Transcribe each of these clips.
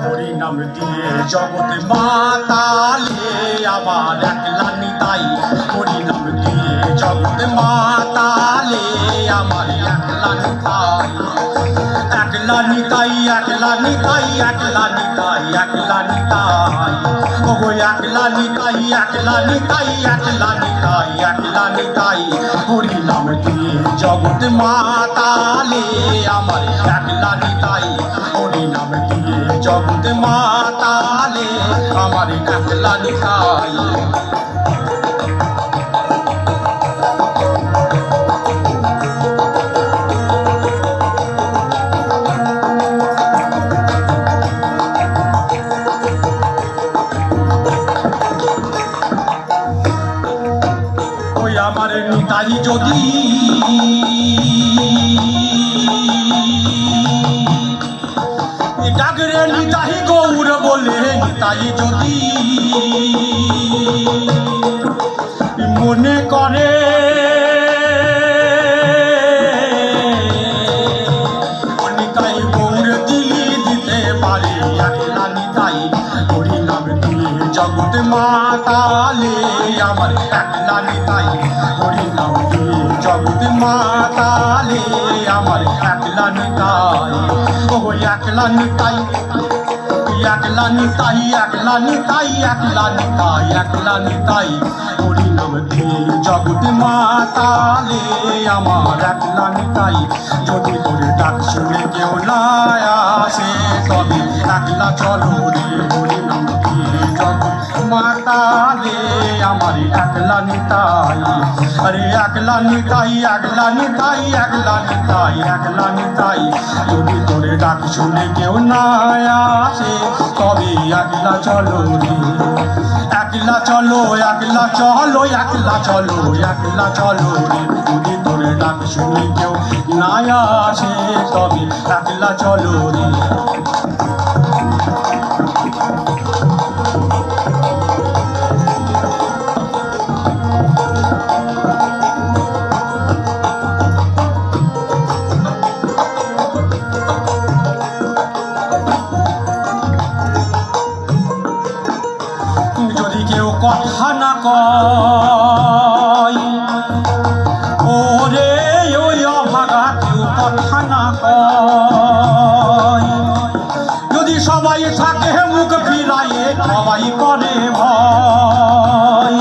হরিনাম দিয়ে জগতে মাতালে আমার একলা নিতাই। হরিনাম দিয়ে জগতে মাতালে আমার একলা নিতাই। একলা নিতাই, একলা নিতাই, একলা নিতাই, একলা নিতাই। ওগো একলা নিতাই, একলা নিতাই, একলা নিতাই, একলা নিতাই। হরিনাম দিয়ে জগতে মাতালে আমার একলা নিতাই। হরিনাম দিয়ে জগতে মাতালে আমার একলা নিতাই। ওই আমার নিতাই যদি ডাকরে নিতাই গৌর বলে, নিতাই যদি মনে করে নিতাই গৌর দিলি দিতে পারে। একলা নিতাই হরিনাম দিয়ে জগতে মাতালে আমার একলা নিতাই। হরিনাম দিয়ে জগতে মাতালে আমার একলা নিতাই। ও একলা নিতাই, একলা নিতাই, একলা নিতাই, একলা নিতাই, একলা নিতাই। হরিনাম দিয়ে জগতে মাতালে আমার একলা নিতাই। যদি তোরে ডাক শুনে কেউ না আসে তবে একলা চলো রে। হরিনাম দিয়ে জগতে মাতালে আমার একলা নিতাই। আরে একলা নিতাই, একলা নিতাই, একলা নিতাই, একলা নিতাই। যদি তোরে ডাক শুনে কেউ না আসে তবে একলা চলো রে। একলা চলো, একলা চলো, একলা চলো, একলা চলো রে। যদি তোরে ডাক শুনে কেউ না আসে তবে একলা চলো রে। যদি কেউ কথা না কয় ওরে ওই অভাগা, কেউ কথা না কয়। যদি সবাই থাকে মুখ ফিরাইয়ে, সবাই করে ভয়,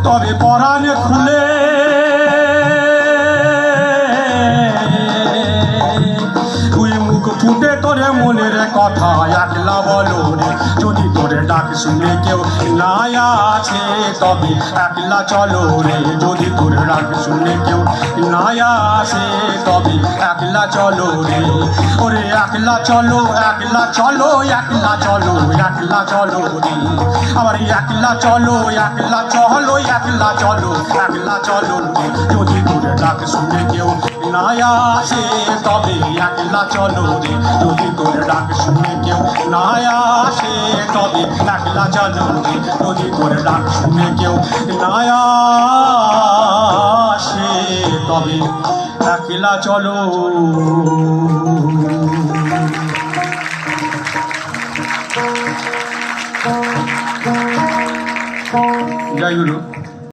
তবে পরাণ খুলে তুই মুখ ফুটে তোরে মনের কথা একলা বলো রে। যদি তোরে ডাক শুনে কেউ না আসে তবে একলা চলো রে। যদি তোরে ডাক শুনে কেউ না আসে তবে একলা চলো রে। ওরে একলা চলো, একলা চলো, একলা চলো, একলা চলো রে। আবার একলা চলো, একলা চলো, একলা চলো, একলা চলো রে। যদি তোরে ডাক শুনে কেউ না আসে তবে একলা চলো রে। যদি তোরে ডাক শুনে কেউ না আসে তবে একলা চলো রে। যদি তোরে ডাক শুনে কেউ না আসে তবে একলা চলো। জয় গুরু।